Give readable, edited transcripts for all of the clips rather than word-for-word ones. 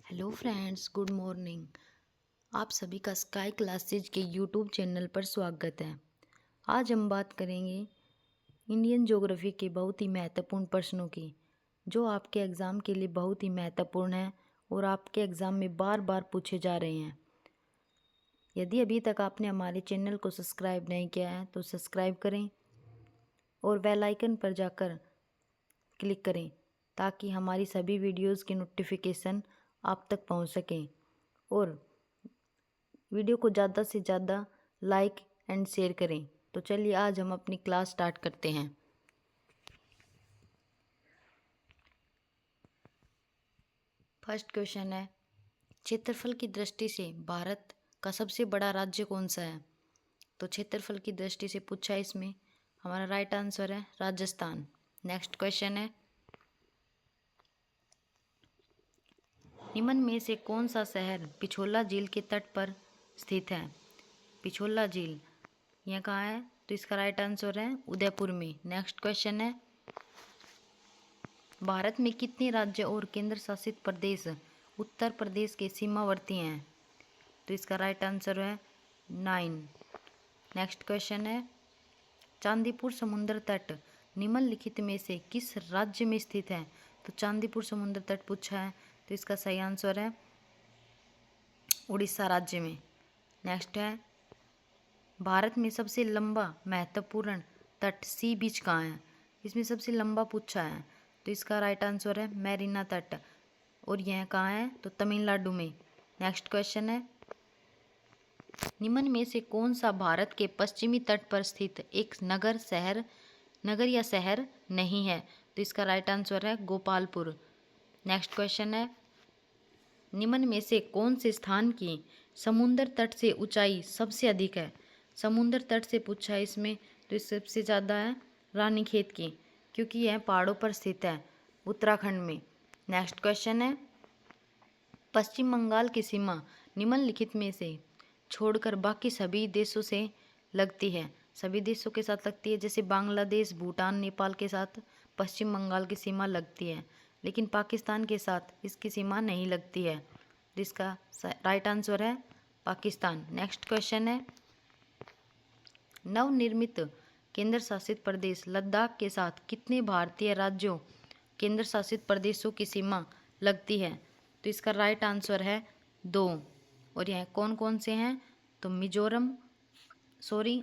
Hello friends, good morning. आप सभी का स्काई क्लासेज के यूट्यूब चैनल पर स्वागत है। आज हम बात करेंगे इंडियन ज्योग्राफी के बहुत ही महत्वपूर्ण प्रश्नों की, जो आपके एग्ज़ाम के लिए बहुत ही महत्वपूर्ण है और आपके एग्ज़ाम में बार बार पूछे जा रहे हैं। यदि अभी तक आपने हमारे चैनल को सब्सक्राइब नहीं किया है तो सब्सक्राइब करें और बेल आइकन पर जाकर क्लिक करें ताकि हमारी सभी वीडियोज़ की नोटिफिकेशन आप तक पहुंच सकें और वीडियो को ज़्यादा से ज़्यादा लाइक एंड शेयर करें। तो चलिए आज हम अपनी क्लास स्टार्ट करते हैं। फर्स्ट क्वेश्चन है, क्षेत्रफल की दृष्टि से भारत का सबसे बड़ा राज्य कौन सा है? तो क्षेत्रफल की दृष्टि से पूछा है, इसमें हमारा राइट आंसर है राजस्थान। नेक्स्ट क्वेश्चन है, निम्न में से कौन सा शहर पिछोला झील के तट पर स्थित है? पिछोला झील यह कहाँ है? तो इसका राइट आंसर है उदयपुर में। नेक्स्ट क्वेश्चन है, भारत में कितने राज्य और केंद्र शासित प्रदेश उत्तर प्रदेश के सीमावर्ती हैं? तो इसका राइट आंसर है 9। नेक्स्ट क्वेश्चन है, चांदीपुर समुद्र तट निम्नलिखित में से किस राज्य में स्थित है? तो चांदीपुर समुद्र तट पूछा है, तो इसका सही आंसर है उड़ीसा राज्य में। नेक्स्ट है, भारत में सबसे लंबा महत्वपूर्ण तट सी बीच कहाँ है? इसमें सबसे लंबा पूछा है, तो इसका राइट आंसर है मैरीना तट, और यह कहाँ है? तो तमिलनाडु में। नेक्स्ट क्वेश्चन है, निम्न में से कौन सा भारत के पश्चिमी तट पर स्थित एक नगर या शहर नहीं है? तो इसका राइट आंसर है गोपालपुर। नेक्स्ट क्वेश्चन है, निम्न में से कौन से स्थान की समुद्र तट से ऊंचाई सबसे अधिक है? समुद्र तट से पूछा है इसमें, तो इस सबसे ज़्यादा है रानीखेत की, क्योंकि यह पहाड़ों पर स्थित है उत्तराखंड में। नेक्स्ट क्वेश्चन है, पश्चिम बंगाल की सीमा निम्नलिखित में से छोड़कर बाकी सभी देशों से लगती है? सभी देशों के साथ लगती है, जैसे बांग्लादेश, भूटान, नेपाल के साथ पश्चिम बंगाल की सीमा लगती है, लेकिन पाकिस्तान के साथ इसकी सीमा नहीं लगती है, जिसका राइट आंसर है पाकिस्तान। नेक्स्ट क्वेश्चन है, नवनिर्मित केंद्र शासित प्रदेश लद्दाख के साथ कितने भारतीय राज्यों केंद्र शासित प्रदेशों की सीमा लगती है? तो इसका राइट आंसर है 2, और यह कौन कौन से हैं? तो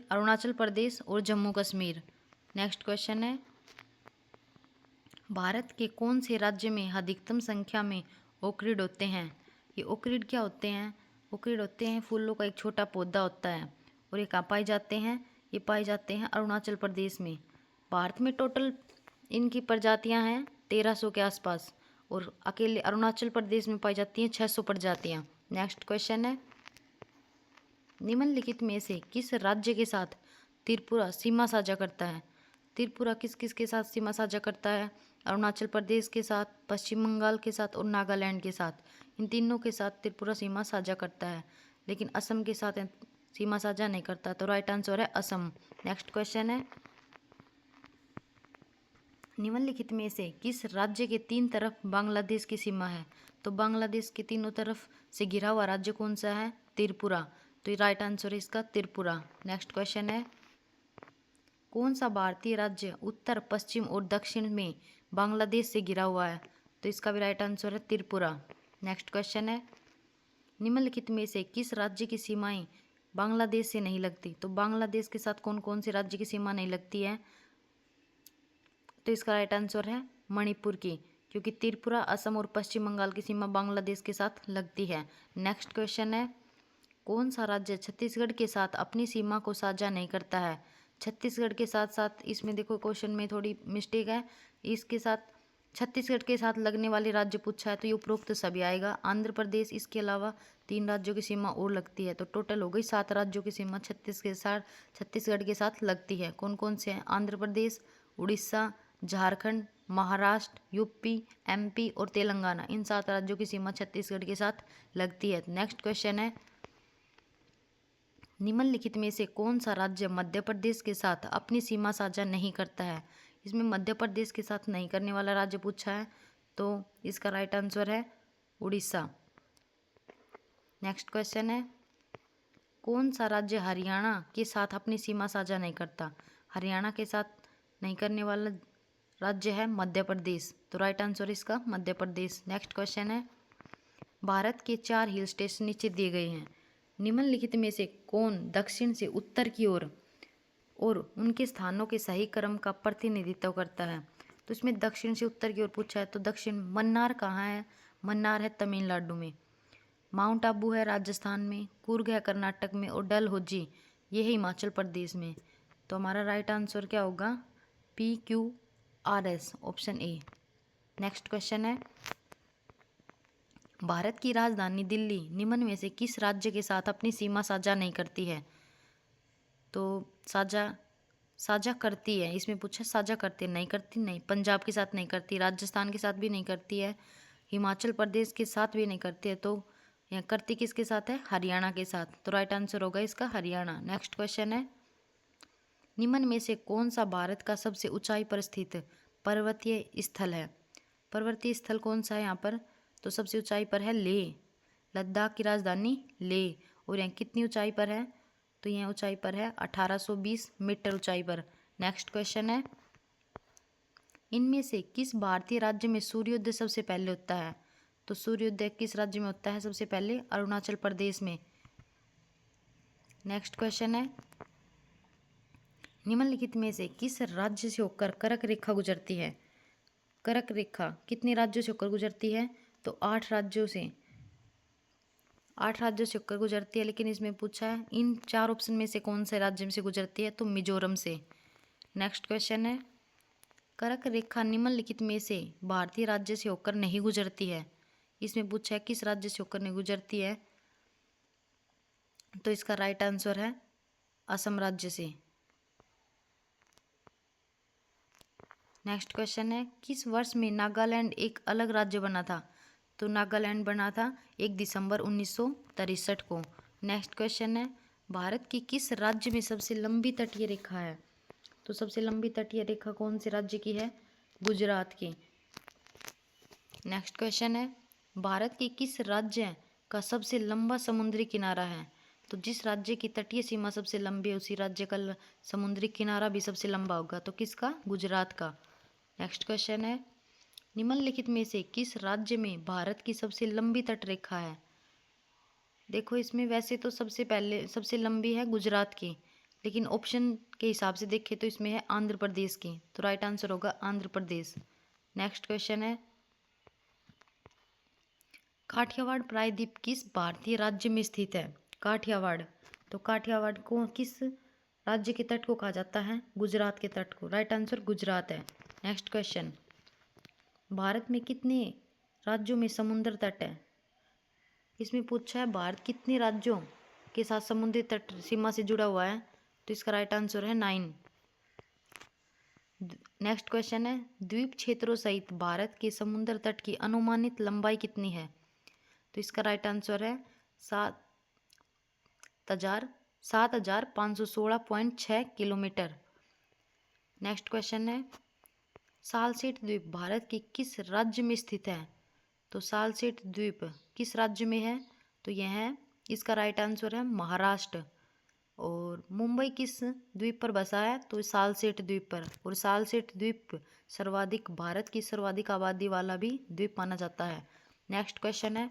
अरुणाचल प्रदेश और जम्मू कश्मीर। नेक्स्ट क्वेश्चन है, भारत के कौन से राज्य में अधिकतम संख्या में ओक्रिड होते हैं? ये ओक्रिड क्या होते हैं? ओक्रिड होते हैं फूलों का एक छोटा पौधा होता है, और ये कहाँ पाए जाते हैं? ये पाए जाते हैं अरुणाचल प्रदेश में। भारत में टोटल इनकी प्रजातियां हैं 1300 के आसपास, और अकेले अरुणाचल प्रदेश में पाई जाती हैं 600 प्रजातियां। नेक्स्ट क्वेश्चन है, निम्नलिखित में से किस राज्य के साथ त्रिपुरा सीमा साझा करता है? त्रिपुरा किस किस के साथ सीमा साझा करता है? अरुणाचल प्रदेश के साथ, पश्चिम बंगाल के साथ और नागालैंड के साथ। इन तीनों के साथ त्रिपुरा सीमा साझा करता है, लेकिन असम के साथ सीमा साझा नहीं करता, तो राइट आंसर है असम। नेक्स्ट क्वेश्चन है, निम्नलिखित में से किस राज्य के 3 तरफ बांग्लादेश की सीमा है? तो बांग्लादेश के तीनों तरफ से घिरा हुआ राज्य कौन सा है? त्रिपुरा, तो ये राइट आंसर है इसका त्रिपुरा। नेक्स्ट क्वेश्चन है, कौन सा भारतीय राज्य उत्तर, पश्चिम और दक्षिण में बांग्लादेश से घिरा हुआ है? तो इसका भी राइट आंसर है त्रिपुरा। नेक्स्ट क्वेश्चन है, निम्नलिखित में से किस राज्य की सीमाएं बांग्लादेश से नहीं लगती? तो बांग्लादेश के साथ कौन कौन से राज्य की सीमा नहीं लगती है? तो इसका राइट आंसर है मणिपुर की, क्योंकि त्रिपुरा, असम और पश्चिम बंगाल की सीमा बांग्लादेश के साथ लगती है। नेक्स्ट क्वेश्चन है, कौन सा राज्य छत्तीसगढ़ के साथ अपनी सीमा को साझा नहीं करता है? छत्तीसगढ़ के साथ साथ, इसमें देखो क्वेश्चन में थोड़ी मिस्टेक है, इसके साथ छत्तीसगढ़ के साथ लगने वाले राज्य पूछा है, तो ये उपरोक्त सभी आएगा। आंध्र प्रदेश, इसके अलावा 3 राज्यों की सीमा और लगती है, तो टोटल हो गई 7 राज्यों की सीमा छत्तीसगढ़ के साथ लगती है। कौन कौन से हैं? आंध्र प्रदेश, उड़ीसा, झारखंड, महाराष्ट्र, यूपी, एमपी और तेलंगाना। इन 7 राज्यों की सीमा छत्तीसगढ़ के साथ लगती है। नेक्स्ट क्वेश्चन है, निम्नलिखित में से कौन सा राज्य मध्य प्रदेश के साथ अपनी सीमा साझा नहीं करता है? इसमें मध्य प्रदेश के साथ नहीं करने वाला राज्य पूछा है, तो इसका राइट आंसर है उड़ीसा। नेक्स्ट क्वेश्चन है, कौन सा राज्य हरियाणा के साथ अपनी सीमा साझा नहीं करता? हरियाणा के साथ नहीं करने वाला राज्य है मध्य प्रदेश। तो राइट आंसर इसका मध्य प्रदेश। नेक्स्ट क्वेश्चन है, भारत के 4 हिल स्टेशन नीचे दिए गए हैं, निम्नलिखित में से कौन दक्षिण से उत्तर की ओर और उनके स्थानों के सही क्रम का प्रतिनिधित्व करता है? तो इसमें दक्षिण से उत्तर की ओर पूछा है, तो दक्षिण मन्नार कहाँ है? मन्नार है तमिलनाडु में। माउंट आबू है राजस्थान में, कुर्ग है कर्नाटक में और डलहौजी ये है हिमाचल प्रदेश में। तो हमारा राइट आंसर क्या होगा? PQRS option A. Next question है, भारत की राजधानी दिल्ली निम्न में से किस राज्य के साथ अपनी सीमा साझा नहीं करती है? तो साझा करती है, इसमें पूछा साझा करती है, नहीं करती, नहीं। पंजाब के साथ नहीं करती, राजस्थान के साथ भी नहीं करती है, हिमाचल प्रदेश के साथ भी नहीं करती है, तो यहाँ करती किसके साथ है? हरियाणा के साथ। तो राइट आंसर होगा इसका हरियाणा। नेक्स्ट क्वेश्चन है, निम्न में से कौन सा भारत का सबसे ऊंचाई पर स्थित पर्वतीय स्थल है? पर्वतीय स्थल कौन सा है यहाँ पर? तो सबसे ऊंचाई पर है लेह, लद्दाख की राजधानी लेह। और यहाँ कितनी ऊंचाई पर है? तो यह ऊंचाई पर है 1820 मीटर ऊंचाई पर। नेक्स्ट क्वेश्चन है, इनमें से किस भारतीय राज्य में सूर्योदय सबसे पहले होता है? तो सूर्योदय किस राज्य में होता है सबसे पहले? अरुणाचल प्रदेश में। नेक्स्ट क्वेश्चन है, निम्नलिखित में से किस राज्य से होकर कर्क रेखा गुजरती है? कर्क रेखा कितने राज्यों से होकर गुजरती है? तो 8 राज्यों से होकर गुजरती है, लेकिन इसमें पूछा है इन 4 ऑप्शन में से कौन से राज्य में से गुजरती है? तो मिजोरम से। नेक्स्ट क्वेश्चन है, कर्क रेखा निम्नलिखित में से भारतीय राज्य से होकर नहीं गुजरती है। इसमें पूछा है किस राज्य से होकर नहीं गुजरती है? तो इसका राइट आंसर है असम राज्य से। नेक्स्ट क्वेश्चन है, किस वर्ष में नागालैंड एक अलग राज्य बना था? तो नागालैंड बना था 1 दिसंबर 1963 को। नेक्स्ट क्वेश्चन है, भारत की किस राज्य में सबसे लंबी तटीय रेखा है? तो सबसे लंबी तटीय रेखा कौन से राज्य की है? गुजरात की। नेक्स्ट क्वेश्चन है, भारत के किस राज्य का सबसे लंबा समुद्री किनारा है? तो जिस राज्य की तटीय सीमा सबसे लंबी है उसी राज्य का समुद्री किनारा भी सबसे लंबा होगा। तो किसका? गुजरात का। नेक्स्ट क्वेश्चन है, निम्नलिखित में से किस राज्य में भारत की सबसे लंबी तटरेखा है? देखो इसमें वैसे तो सबसे लंबी है गुजरात की, लेकिन ऑप्शन के हिसाब से देखें तो इसमें है आंध्र प्रदेश की। तो राइट आंसर होगा आंध्र प्रदेश। नेक्स्ट क्वेश्चन है, काठियावाड़ प्रायद्वीप किस भारतीय राज्य में स्थित है? काठियावाड़, तो काठियावाड़ को किस राज्य के तट को कहा जाता है? गुजरात के तट को। राइट आंसर गुजरात है। नेक्स्ट क्वेश्चन, भारत में कितने राज्यों में समुद्र तट है? इसमें पूछा है भारत कितने राज्यों के साथ समुद्री तट सीमा से जुड़ा हुआ है? तो इसका राइट आंसर है 9। नेक्स्ट क्वेश्चन है, द्वीप क्षेत्रों सहित भारत के समुद्र तट की अनुमानित लंबाई कितनी है? तो इसका राइट आंसर है 7,516.6 किलोमीटर। नेक्स्ट क्वेश्चन है, सालसेट द्वीप भारत के किस राज्य में स्थित है? तो सालसेट द्वीप किस राज्य में है? तो यह है, इसका राइट आंसर है महाराष्ट्र। और मुंबई किस द्वीप पर बसा है? तो सालसेट द्वीप पर। और सालसेट द्वीप भारत की सर्वाधिक आबादी वाला भी द्वीप माना जाता है। नेक्स्ट क्वेश्चन है,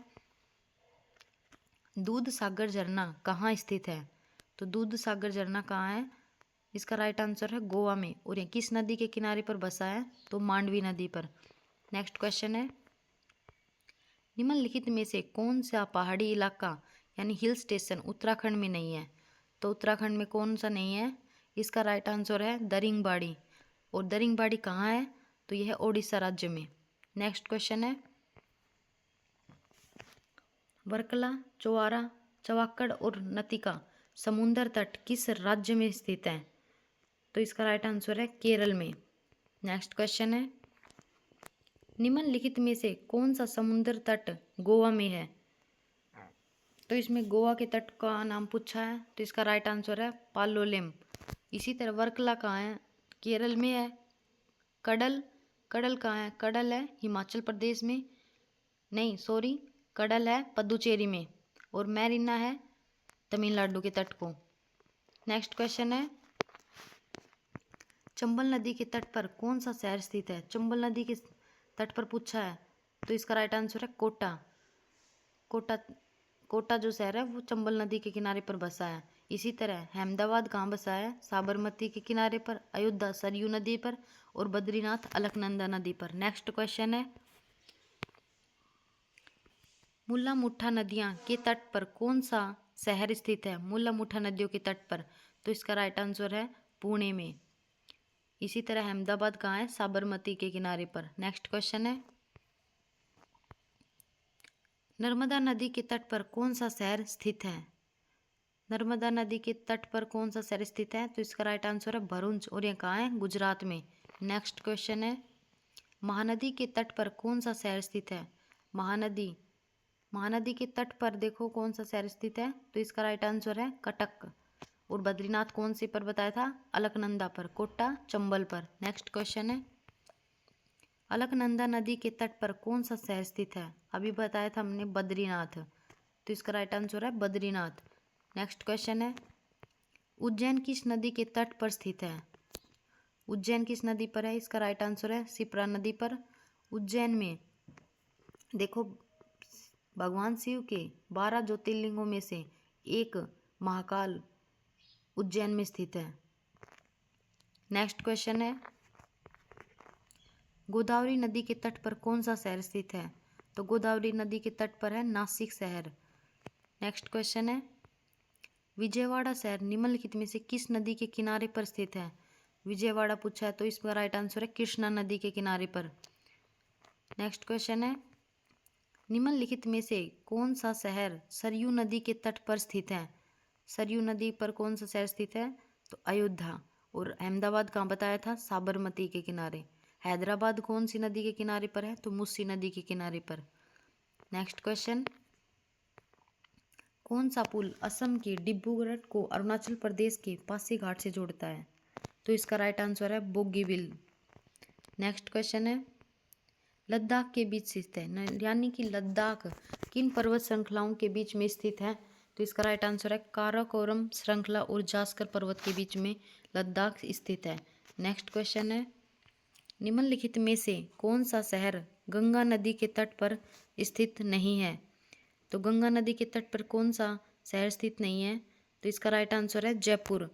दूध सागर झरना कहाँ स्थित है? तो दूध सागर झरना कहाँ है? इसका राइट आंसर है गोवा में। और यह किस नदी के किनारे पर बसा है? तो मांडवी नदी पर। नेक्स्ट क्वेश्चन है, निम्नलिखित में से कौन सा पहाड़ी इलाका यानी हिल स्टेशन उत्तराखंड में नहीं है? तो उत्तराखंड में कौन सा नहीं है? इसका राइट आंसर है दरिंगबाड़ी। और दरिंगबाड़ी कहाँ है? तो यह है ओडिशा राज्य में। नेक्स्ट क्वेश्चन है, वर्कला, चोवारा, चवाक्कड़ और नतिका समुद्र तट किस राज्य में स्थित है? तो इसका राइट आंसर है केरल में। नेक्स्ट क्वेश्चन है, निम्नलिखित में से कौन सा समुद्र तट गोवा में है? तो इसमें गोवा के तट का नाम पूछा है, तो इसका राइट आंसर है पालोलेम। इसी तरह वर्कला कहाँ है? केरल में है। कडल कहाँ है? कडल है हिमाचल प्रदेश में, नहीं सॉरी, कडल है पुदुचेरी में। और मैरिना है तमिलनाडु के तट को। नेक्स्ट क्वेश्चन है, चंबल नदी के तट पर कौन सा शहर स्थित है? चंबल नदी के तट पर पूछा है, तो इसका राइट आंसर है कोटा। कोटा कोटा जो शहर है वो चंबल नदी के किनारे पर बसा है। इसी तरह अहमदाबाद कहाँ बसा है? साबरमती के किनारे पर, अयोध्या सरयू नदी पर और बद्रीनाथ अलकनंदा नदी पर। नेक्स्ट क्वेश्चन है, मुल्ला मुठ्ठा नदियाँ के तट पर कौन सा शहर स्थित है? मुल्ला मुठ्ठा नदियों के तट पर, तो इसका राइट आंसर है पुणे में। इसी तरह अहमदाबाद कहाँ है? साबरमती के किनारे पर। नेक्स्ट क्वेश्चन है, नर्मदा नदी के तट पर कौन सा शहर स्थित है? नर्मदा नदी के तट पर कौन सा शहर स्थित है? तो इसका राइट आंसर है भरूच और यह कहाँ है? गुजरात में। नेक्स्ट क्वेश्चन है, महानदी के तट पर कौन सा शहर स्थित है? महानदी के तट पर देखो कौन सा शहर स्थित है, तो इसका राइट आंसर है कटक। और बद्रीनाथ कौन सी पर बताया था? अलकनंदा पर, कोटा चंबल पर। नेक्स्ट क्वेश्चन है, अलकनंदा नदी के तट पर कौन सा शहर स्थित है? अभी बताया था हमने बद्रीनाथ, तो इसका राइट आंसर है बद्रीनाथ। नेक्स्ट क्वेश्चन है, उज्जैन किस नदी के तट पर स्थित है? उज्जैन किस नदी पर है? इसका राइट आंसर है शिप्रा नदी पर। उज्जैन में देखो भगवान शिव के 12 ज्योतिर्लिंगों में से एक महाकाल उज्जैन में स्थित है। नेक्स्ट क्वेश्चन है, गोदावरी नदी के तट पर कौन सा शहर स्थित है? तो गोदावरी नदी के तट पर है नासिक शहर। नेक्स्ट क्वेश्चन है, विजयवाड़ा शहर निम्नलिखित में से किस नदी के किनारे पर स्थित है? विजयवाड़ा पूछा है, तो इसका राइट आंसर है कृष्णा नदी के किनारे पर। नेक्स्ट क्वेश्चन है, निम्नलिखित में से कौन सा शहर सरयू नदी के तट पर स्थित है? सरयू नदी पर कौन सा शहर स्थित है? तो अयोध्या। और अहमदाबाद कहाँ बताया था? साबरमती के किनारे। हैदराबाद कौन सी नदी के किनारे पर है? तो मुस्सी नदी के किनारे पर। नेक्स्ट क्वेश्चन, कौन सा पुल असम के डिब्रूगढ़ को अरुणाचल प्रदेश के पासीघाट से जोड़ता है? तो इसका राइट आंसर है बोगीबिल। नेक्स्ट क्वेश्चन है, लद्दाख के बीच स्थित है, यानी कि लद्दाख किन पर्वत श्रृंखलाओं के बीच में स्थित है? तो इसका राइट आंसर है काराकोरम श्रृंखला और जास्कर पर्वत के बीच में लद्दाख स्थित है। नेक्स्ट क्वेश्चन है, निम्नलिखित में से कौन सा शहर गंगा नदी के तट पर स्थित नहीं है? तो गंगा नदी के तट पर कौन सा शहर स्थित नहीं है? तो इसका राइट आंसर है जयपुर।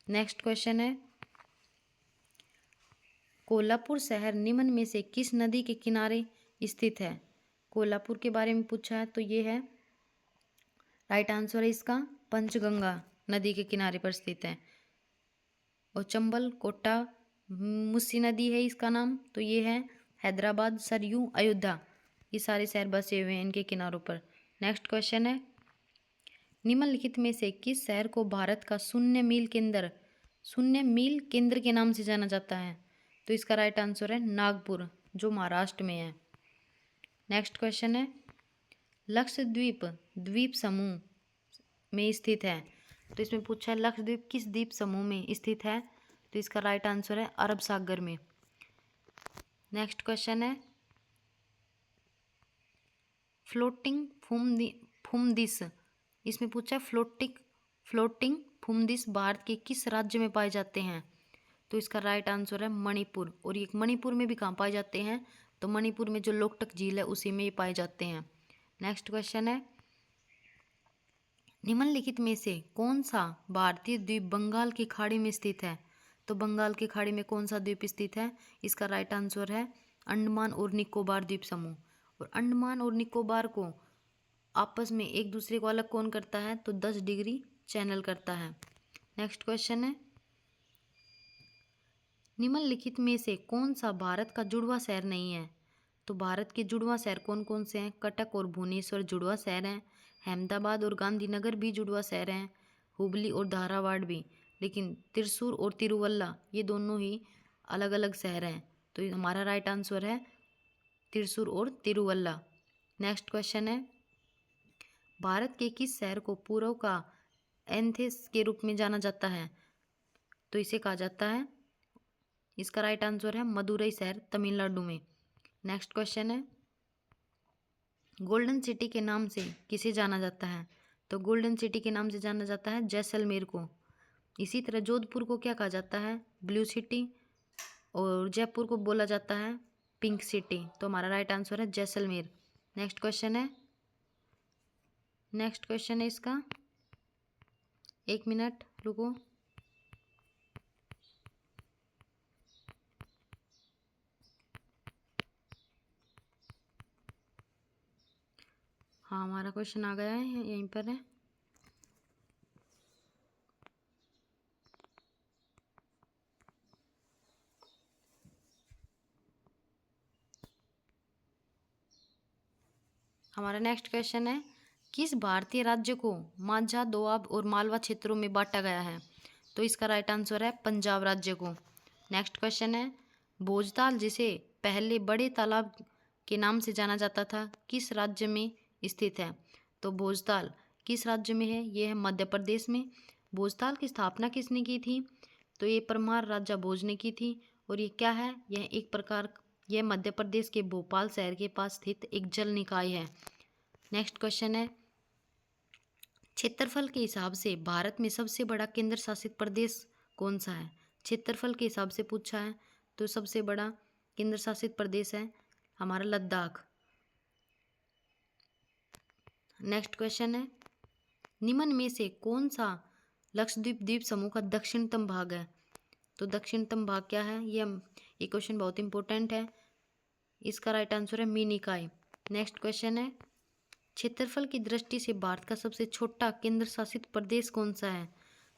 नेक्स्ट क्वेश्चन है, कोल्हापुर शहर निम्न में से किस नदी के किनारे स्थित है? कोल्हापुर के बारे में पूछा है, तो ये है राइट आंसर है इसका पंचगंगा नदी के किनारे पर स्थित है। और चंबल, कोटा, मुस्सी नदी है इसका नाम, तो ये है हैदराबाद, सरयू, अयोध्या, ये सारे शहर बसे हुए हैं इनके किनारों पर। नेक्स्ट क्वेश्चन है, निम्नलिखित में से किस शहर को भारत का शून्य मील केंद्र के नाम से जाना जाता है? तो इसका राइट आंसर है नागपुर, जो महाराष्ट्र में है। नेक्स्ट क्वेश्चन है, लक्षद्वीप द्वीप समूह में स्थित है, तो इसमें पूछा है लक्षद्वीप किस द्वीप समूह में स्थित है? तो इसका राइट आंसर है अरब सागर में। नेक्स्ट क्वेश्चन है, फ्लोटिंग फुमदिस, इसमें पूछा है फ्लोटिंग फुमदिस भारत के किस राज्य में पाए जाते हैं? तो इसका राइट आंसर है मणिपुर। और ये मणिपुर में भी कहाँ पाए जाते हैं? तो मणिपुर में जो लोकटक झील है उसी में ये पाए जाते हैं। नेक्स्ट क्वेश्चन है, निम्नलिखित में से कौन सा भारतीय द्वीप बंगाल की खाड़ी में स्थित है? तो बंगाल की खाड़ी में कौन सा द्वीप स्थित है? इसका राइट आंसर है अंडमान और निकोबार द्वीप समूह। और अंडमान और निकोबार को आपस में एक दूसरे को अलग कौन करता है? तो 10 डिग्री चैनल करता है। नेक्स्ट क्वेश्चन है, निम्नलिखित में से कौन सा भारत का जुड़वा शहर नहीं है? तो भारत के जुड़वा शहर कौन कौन से हैं? कटक और भुवनेश्वर जुड़वा शहर हैं, अहमदाबाद और गांधीनगर भी जुड़वा शहर हैं, हुबली और धारावाड़ भी, लेकिन त्रिशूर और तिरुवल्ला ये दोनों ही अलग अलग शहर हैं। तो हमारा राइट आंसर है त्रिशूर और तिरुवल्ला। नेक्स्ट क्वेश्चन है, भारत के किस शहर को पूर्व का एथेंस के रूप में जाना जाता है? तो इसे कहा जाता है, इसका राइट आंसर है मदुरई शहर तमिलनाडु में। नेक्स्ट क्वेश्चन है, गोल्डन सिटी के नाम से किसे जाना जाता है? तो गोल्डन सिटी के नाम से जाना जाता है जैसलमेर को। इसी तरह जोधपुर को क्या कहा जाता है? Blue city. और जयपुर को बोला जाता है पिंक सिटी। तो हमारा राइट आंसर है जैसलमेर। नेक्स्ट क्वेश्चन है इसका, 1 मिनट रुको। हाँ, हमारा क्वेश्चन आ गया है, यहीं पर है। हमारा नेक्स्ट क्वेश्चन है, किस भारतीय राज्य को माझा, दोआब और मालवा क्षेत्रों में बांटा गया है? तो इसका राइट आंसर है पंजाब राज्य को। नेक्स्ट क्वेश्चन है, भोजताल जिसे पहले बड़े तालाब के नाम से जाना जाता था, किस राज्य में स्थित है? तो भोजताल किस राज्य में है? ये है मध्य प्रदेश में। भोजताल की स्थापना किसने की थी? तो ये परमार राजा भोज ने की थी। और ये क्या है? यह मध्य प्रदेश के भोपाल शहर के पास स्थित एक जल निकाय है। नेक्स्ट क्वेश्चन है, क्षेत्रफल के हिसाब से भारत में सबसे बड़ा केंद्र शासित प्रदेश कौन सा है? क्षेत्रफल के हिसाब से पूछा है, तो सबसे बड़ा केंद्र शासित प्रदेश है हमारा लद्दाख। नेक्स्ट क्वेश्चन है, निम्न में से कौन सा लक्षद्वीप द्वीप समूह का दक्षिणतम भाग है? तो दक्षिणतम भाग क्या है? ये क्वेश्चन बहुत इंपॉर्टेंट है। इसका राइट आंसर है मिनिकॉय। नेक्स्ट क्वेश्चन है, क्षेत्रफल की दृष्टि से भारत का सबसे छोटा केंद्र शासित प्रदेश कौन सा है?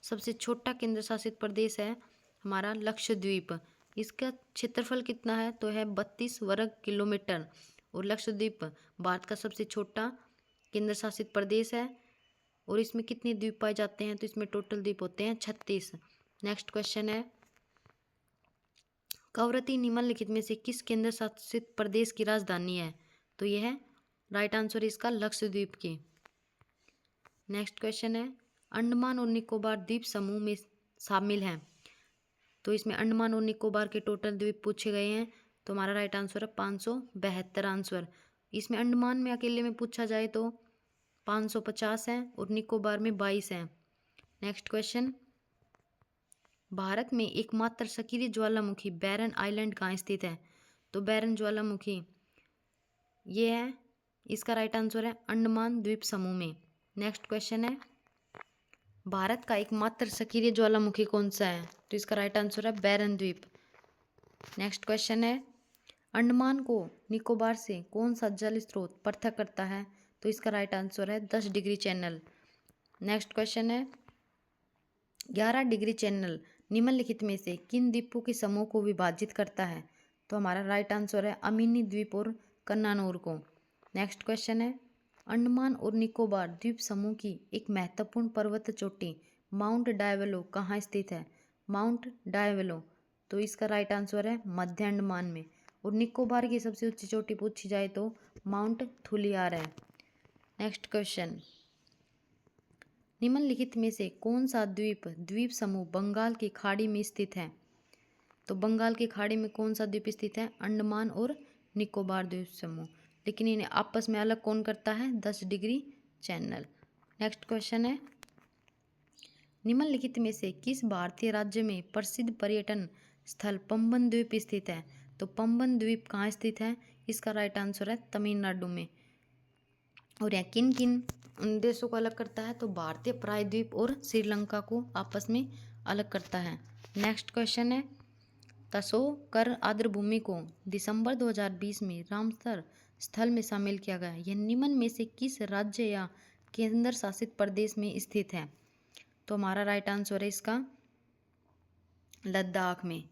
सबसे छोटा केंद्र शासित प्रदेश है हमारा लक्षद्वीप। इसका क्षेत्रफल कितना है? तो है 32 वर्ग किलोमीटर। और लक्षद्वीप भारत का सबसे छोटा केंद्र शासित प्रदेश है। और इसमें कितने द्वीप पाए जाते हैं? तो इसमें टोटल द्वीप होते हैं 36। नेक्स्ट क्वेश्चन है, कवरत्ती निम्नलिखित में से किस केंद्र शासित प्रदेश की राजधानी है? तो यह है राइट आंसर इसका लक्षद्वीप की। नेक्स्ट क्वेश्चन है, अंडमान और निकोबार द्वीप समूह में शामिल हैं। तो इसमें अंडमान और निकोबार के टोटल द्वीप पूछे गए हैं। तो हमारा राइट आंसर है 572 आंसर। इसमें अंडमान में अकेले में पूछा जाए तो 550 है और निकोबार में 22 है। नेक्स्ट क्वेश्चन, भारत में एकमात्र सक्रिय ज्वालामुखी बैरन आइलैंड कहाँ स्थित है? तो बैरन ज्वालामुखी ये है, इसका राइट आंसर है अंडमान द्वीप समूह में। नेक्स्ट क्वेश्चन है, भारत का एकमात्र सक्रिय ज्वालामुखी कौन सा है? तो इसका राइट आंसर है बैरन द्वीप। नेक्स्ट क्वेश्चन है, अंडमान को निकोबार से कौन सा जल स्रोत पृथक करता है? तो इसका राइट आंसर है 10 डिग्री चैनल। नेक्स्ट क्वेश्चन है, 11 डिग्री चैनल निम्नलिखित में से किन द्वीपों के समूह को विभाजित करता है? तो हमारा राइट आंसर है अमीनी द्वीप और कन्नानूर को। नेक्स्ट क्वेश्चन है, अंडमान और निकोबार द्वीप समूह की एक महत्वपूर्ण पर्वत चोटी माउंट डायवेलो कहाँ स्थित है? माउंट डायवेलो, तो इसका राइट आंसर है मध्य अंडमान में। और निकोबार की सबसे ऊंची चोटी पूछी जाए तो माउंट थुलियार है। नेक्स्ट क्वेश्चन, निम्नलिखित में से कौन सा द्वीप समूह बंगाल की खाड़ी में स्थित है? तो बंगाल की खाड़ी में कौन सा द्वीप स्थित है? अंडमान और निकोबार द्वीप समूह। लेकिन इन्हें आपस में अलग कौन करता है? 10 डिग्री चैनल। नेक्स्ट क्वेश्चन है, निम्नलिखित में से किस भारतीय राज्य में प्रसिद्ध पर्यटन स्थल पंबन द्वीप स्थित है? तो पंबन द्वीप कहाँ स्थित है? इसका राइट आंसर है तमिलनाडु में। और यह किन किन देशों को अलग करता है? तो भारतीय प्रायद्वीप और श्रीलंका को आपस में अलग करता है। नेक्स्ट क्वेश्चन है, तसोकर आर्द्रभूमि को दिसंबर 2020 में रामसर स्थल में शामिल किया गया। यह निम्न में से किस राज्य या केंद्र शासित प्रदेश में स्थित है? तो हमारा राइट आंसर है इसका लद्दाख में।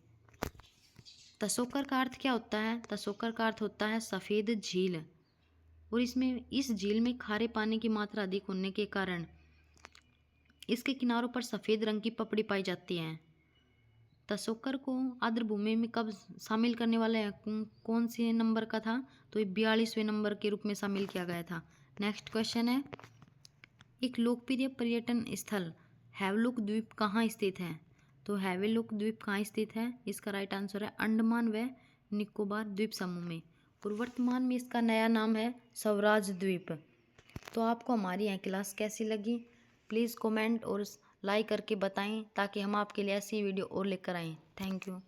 तसोकर का अर्थ क्या होता है? तसोकर का अर्थ होता है सफ़ेद झील। और इस झील में खारे पानी की मात्रा अधिक होने के कारण इसके किनारों पर सफ़ेद रंग की पपड़ी पाई जाती है। तसोकर को आर्द्रभूमि में कब शामिल करने वाले हैं? कौन से नंबर का था? तो ये 42वें नंबर के रूप में शामिल किया गया था। नेक्स्ट क्वेश्चन है, एक लोकप्रिय पर्यटन स्थल हैवलॉक द्वीप कहाँ स्थित है? तो हैवेलॉक द्वीप कहाँ स्थित है? इसका राइट आंसर है अंडमान व निकोबार द्वीप समूह में। और वर्तमान में इसका नया नाम है स्वराज द्वीप। तो आपको हमारी यह क्लास कैसी लगी, प्लीज़ कमेंट और लाइक करके बताएं ताकि हम आपके लिए ऐसी वीडियो और लेकर आएँ। Thank you.